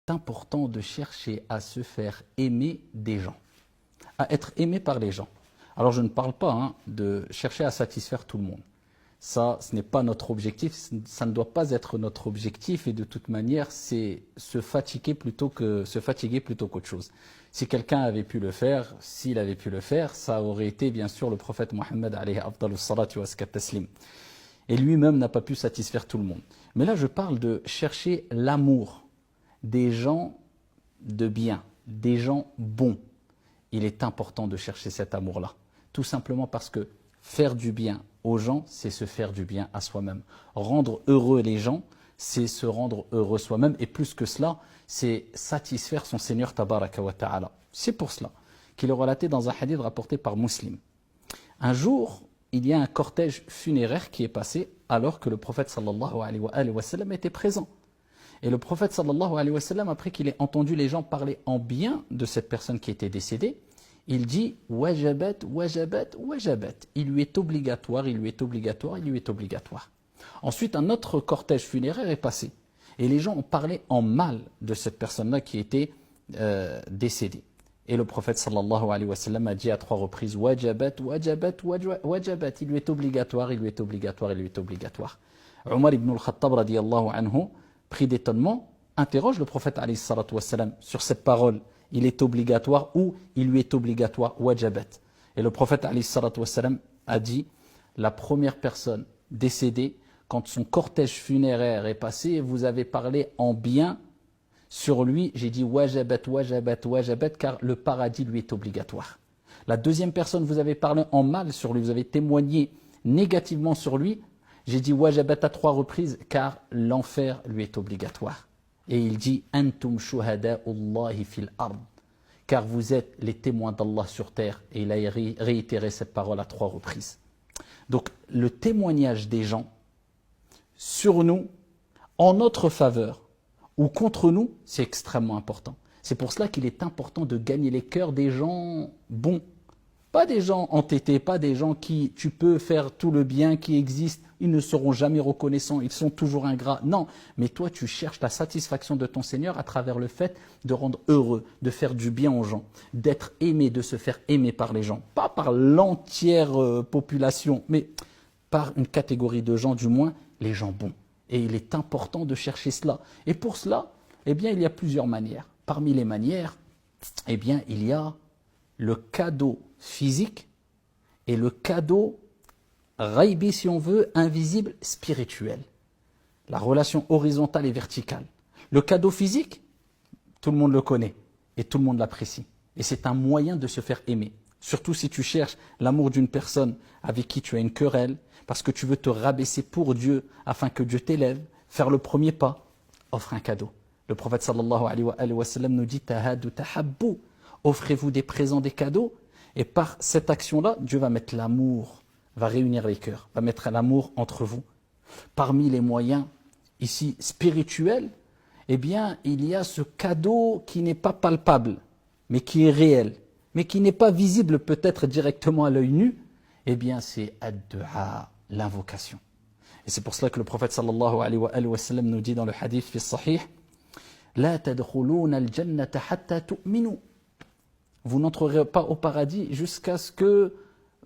important de chercher à se faire aimer des gens, à être aimé par les gens. Alors je ne parle pas de chercher à satisfaire tout le monde. Ça, ce n'est pas notre objectif, ça ne doit pas être notre objectif et de toute manière, c'est se fatiguer plutôt qu'autre chose. Si quelqu'un avait pu le faire, s'il avait pu le faire, ça aurait été bien sûr le prophète Mohammed alayhi afdalus salatu wa azka taslim. Et lui-même n'a pas pu satisfaire tout le monde. Mais là, je parle de chercher l'amour des gens de bien, des gens bons. Il est important de chercher cet amour-là. Tout simplement parce que faire du bien aux gens, c'est se faire du bien à soi-même. Rendre heureux les gens, c'est se rendre heureux soi-même. Et plus que cela, c'est satisfaire son Seigneur Tabaraka wa Ta'ala. C'est pour cela qu'il est relaté dans un hadith rapporté par Muslim. Un jour, il y a un cortège funéraire qui est passé alors que le prophète sallallahu alayhi wa sallam était présent. Et le prophète sallallahu alayhi wa sallam, après qu'il ait entendu les gens parler en bien de cette personne qui était décédée, il dit « Wajabat, wajabat, wajabat ». Il lui est obligatoire, il lui est obligatoire, il lui est obligatoire. Ensuite, un autre cortège funéraire est passé. Et les gens ont parlé en mal de cette personne-là qui était décédée. Et le prophète sallallahu alayhi wa sallam a dit à 3 reprises « Wajabat, wajabat, wajabat ». Il lui est obligatoire, il lui est obligatoire, il lui est obligatoire. Omar ibn al-Khattab radiyallahu anhu, pris d'étonnement, interroge le prophète alayhi salatu wa sallam sur cette parole. Il est obligatoire ou il lui est obligatoire, wajabat. Et le prophète alayhi salatu wa sallam a dit, la première personne décédée, quand son cortège funéraire est passé, vous avez parlé en bien sur lui, j'ai dit wajabat, wajabat, wajabat, car le paradis lui est obligatoire. La deuxième personne, vous avez parlé en mal sur lui, vous avez témoigné négativement sur lui, j'ai dit wajabat à 3 reprises, car l'enfer lui est obligatoire. Et il dit antum shuhada'ullahi fil ard, car vous êtes les témoins d'Allah sur terre. Et il a réitéré cette parole à 3 reprises. Donc le témoignage des gens sur nous, en notre faveur ou contre nous, c'est extrêmement important. C'est pour cela qu'il est important de gagner les cœurs des gens bons. Pas des gens entêtés, pas des gens qui, tu peux faire tout le bien qui existe, ils ne seront jamais reconnaissants, ils sont toujours ingrats. Non, mais toi tu cherches la satisfaction de ton Seigneur à travers le fait de rendre heureux, de faire du bien aux gens, d'être aimé, de se faire aimer par les gens. Pas par l'entière population, mais par une catégorie de gens, du moins les gens bons. Et il est important de chercher cela. Et pour cela, eh bien, il y a plusieurs manières. Parmi les manières, eh bien, il y a le cadeau physique et le cadeau raïbi, si on veut, invisible, spirituel. La relation horizontale et verticale. Le cadeau physique, tout le monde le connaît et tout le monde l'apprécie. Et c'est un moyen de se faire aimer. Surtout si tu cherches l'amour d'une personne avec qui tu as une querelle, parce que tu veux te rabaisser pour Dieu afin que Dieu t'élève, faire le premier pas, offre un cadeau. Le prophète sallallahu alayhi wa sallam nous dit tahadu tahabbu. Offrez-vous des présents, des cadeaux, et par cette action-là, Dieu va mettre l'amour, va réunir les cœurs, va mettre l'amour entre vous. Parmi les moyens ici spirituels, eh bien, il y a ce cadeau qui n'est pas palpable, mais qui est réel, mais qui n'est pas visible peut-être directement à l'œil nu, eh bien, c'est ad-du'a, l'invocation. Et c'est pour cela que le prophète sallallahu alayhi wa sallam nous dit dans le hadith fi sahih, la tadkhuluna al-jannata hatta tu'minu. Vous n'entrerez pas au paradis jusqu'à ce que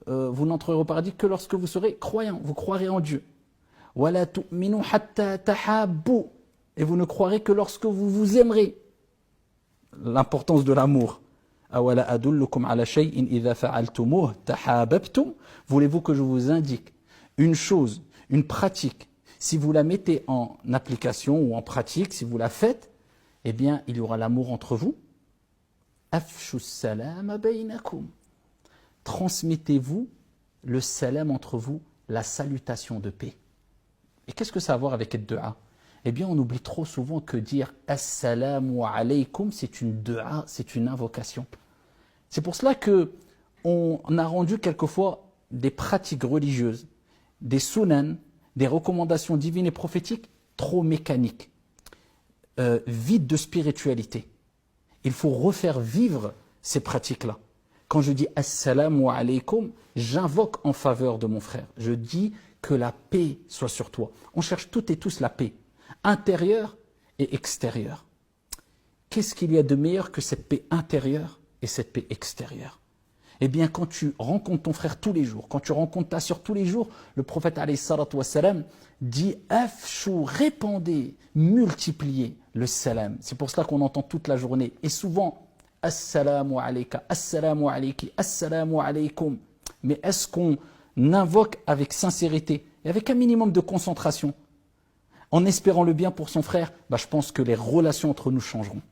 vous n'entrerez au paradis que lorsque vous serez croyant, vous croirez en Dieu. Wala tu'minu hatta tahabbu. Et vous ne croirez que lorsque vous vous aimerez. L'importance de l'amour. Awala adullukum ala shay'in idha fa'altumuh tahabbtum. Voulez-vous que je vous indique une chose, une pratique, si vous la mettez en application ou en pratique, si vous la faites, eh bien, il y aura l'amour entre vous. Afshu salam baynakum. Transmettez-vous le salam entre vous, la salutation de paix. Et qu'est-ce que ça a à voir avec le dua? Eh bien, on oublie trop souvent que dire assalamu alaykum, c'est une dua, c'est une invocation. C'est pour cela que on a rendu quelquefois des pratiques religieuses, des sunan, des recommandations divines et prophétiques trop mécaniques, vides de spiritualité. Il faut refaire vivre ces pratiques-là. Quand je dis assalamu alaykum, j'invoque en faveur de mon frère. Je dis que la paix soit sur toi. On cherche toutes et tous la paix, intérieure et extérieure. qu'est-ce qu'il y a de meilleur que cette paix intérieure et cette paix extérieure? Eh bien, quand tu rencontres ton frère tous les jours, quand tu rencontres ta sœur tous les jours, le prophète alayhi salatu wassalam dit « Afshu, répandez, multipliez le salam ». C'est pour cela qu'on entend toute la journée. Et souvent, « Assalamu alayka, assalamu alayki, assalamu alaykum ». Mais est-ce qu'on invoque avec sincérité et avec un minimum de concentration, en espérant le bien pour son frère? Je pense que les relations entre nous changeront.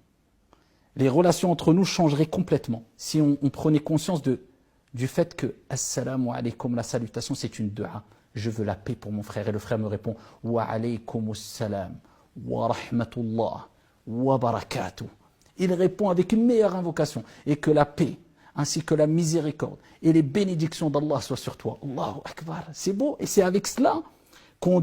Les relations entre nous changeraient complètement si on prenait conscience du fait que « Assalamu alaykum », la salutation, c'est une dua. Je veux la paix pour mon frère. Et le frère me répond « Wa alaykum assalam, wa rahmatullah, wa barakatuh ». Il répond avec une meilleure invocation. Et que la paix, ainsi que la miséricorde et les bénédictions d'Allah soient sur toi. Allahu Akbar. C'est beau. Et c'est avec cela qu'on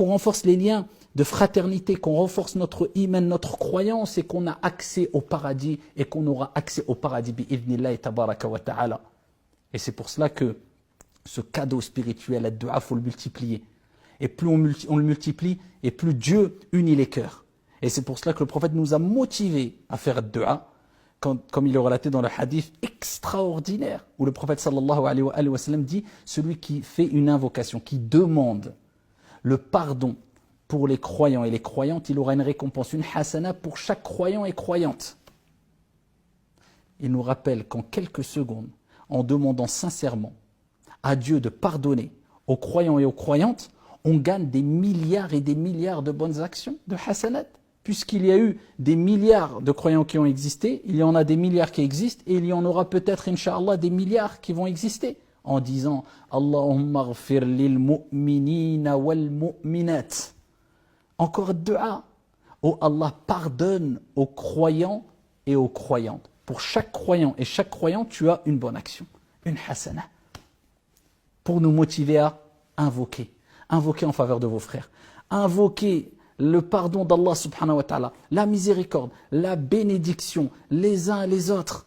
renforce les liens de fraternité, qu'on renforce notre iman, notre croyance, et qu'on a accès au paradis, et qu'on aura accès au paradis bi'idhnillahi tabaraka wa ta'ala. Et c'est pour cela que ce cadeau spirituel, la dua, il faut le multiplier. Et plus on le multiplie, et plus Dieu unit les cœurs. Et c'est pour cela que le prophète nous a motivés à faire dua, comme il est relaté dans le hadith extraordinaire, où le prophète sallallahu alayhi wa sallam dit « Celui qui fait une invocation, qui demande le pardon pour les croyants et les croyantes, il aura une récompense, une hasana pour chaque croyant et croyante. » Il nous rappelle qu'en quelques secondes, en demandant sincèrement à Dieu de pardonner aux croyants et aux croyantes, on gagne des milliards et des milliards de bonnes actions, de hasanat. Puisqu'il y a eu des milliards de croyants qui ont existé, il y en a des milliards qui existent, et il y en aura peut-être, incha'Allah, des milliards qui vont exister, en disant « Allahumma ghfir lil mu'minina wal mu'minat ». Encore dua. Oh Allah, pardonne aux croyants et aux croyantes. Pour chaque croyant et chaque croyante, tu as une bonne action, une hasana. Pour nous motiver à invoquer en faveur de vos frères. Invoquer le pardon d'Allah subhanahu wa ta'ala, la miséricorde, la bénédiction, les uns et les autres.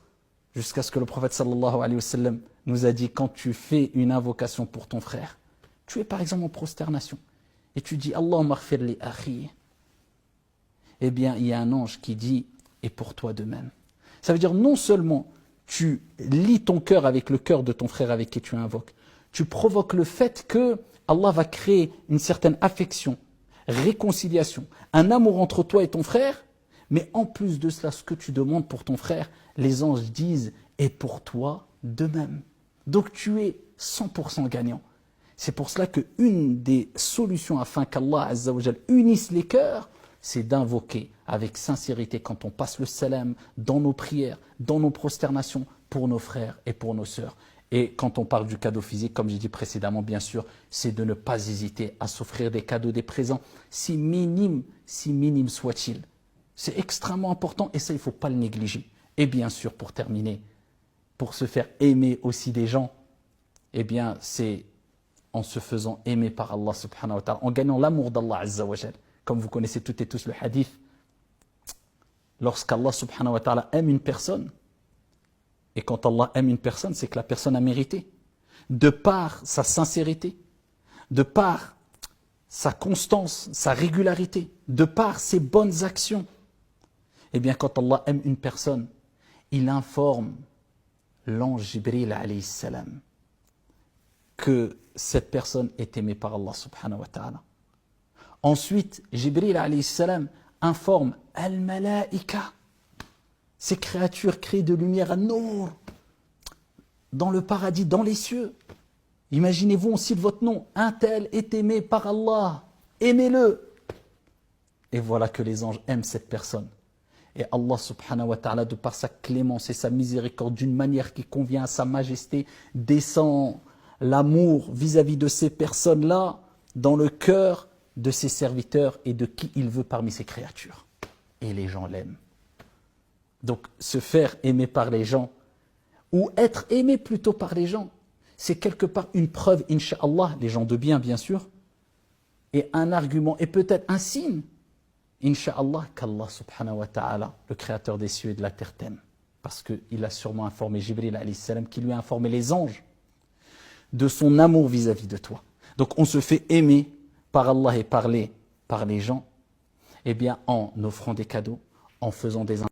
Jusqu'à ce que le prophète sallallahu alayhi wa sallam nous a dit, quand tu fais une invocation pour ton frère, tu es par exemple en prosternation, et tu dis Allahumma ghfir li akhi, eh bien il y a un ange qui dit et pour toi de même. Ça veut dire non seulement tu lis ton cœur avec le cœur de ton frère avec qui tu invoques, tu provoques le fait que Allah va créer une certaine affection, réconciliation, un amour entre toi et ton frère, mais en plus de cela, ce que tu demandes pour ton frère, les anges disent et pour toi de même. Donc tu es 100% gagnant. C'est pour cela qu'une des solutions afin qu'Allah Azza wa Jal unisse les cœurs, c'est d'invoquer avec sincérité quand on passe le salam dans nos prières, dans nos prosternations pour nos frères et pour nos sœurs. Et quand on parle du cadeau physique, comme j'ai dit précédemment, bien sûr, c'est de ne pas hésiter à s'offrir des cadeaux, des présents, si minimes soient-ils. C'est extrêmement important et ça, il ne faut pas le négliger. Et bien sûr, pour terminer, pour se faire aimer aussi des gens, eh bien, c'est en se faisant aimer par Allah subhanahu wa ta'ala, en gagnant l'amour d'Allah Azza wa Jal. Comme vous connaissez toutes et tous le hadith, lorsqu'Allah subhanahu wa ta'ala aime une personne, et quand Allah aime une personne, c'est que la personne a mérité. De par sa sincérité, de par sa constance, sa régularité, de par ses bonnes actions. Eh bien, quand Allah aime une personne, il informe l'ange Jibril alayhi salam que cette personne est aimée par Allah subhanahu wa ta'ala. Ensuite, Jibril alayhi salam informe al-malaïka, ces créatures créées de lumière à Nour, dans le paradis, dans les cieux. Imaginez-vous, on cite votre nom, un tel est aimé par Allah, aimez-le. Et voilà que les anges aiment cette personne. Et Allah subhanahu wa ta'ala, de par sa clémence et sa miséricorde, d'une manière qui convient à sa majesté, descend l'amour vis-à-vis de ces personnes-là dans le cœur de ses serviteurs et de qui il veut parmi ses créatures. Et les gens l'aiment. Donc, se faire aimer par les gens, ou être aimé plutôt par les gens, c'est quelque part une preuve, incha'Allah, les gens de bien, bien sûr, et un argument, et peut-être un signe, incha'Allah, qu'Allah subhanahu wa ta'ala, le créateur des cieux et de la terre, t'aime. Parce qu'il a sûrement informé Jibril alayhi salam, qui lui a informé les anges de son amour vis-à-vis de toi. Donc, on se fait aimer par Allah et par les gens, eh bien, en offrant des cadeaux, en faisant des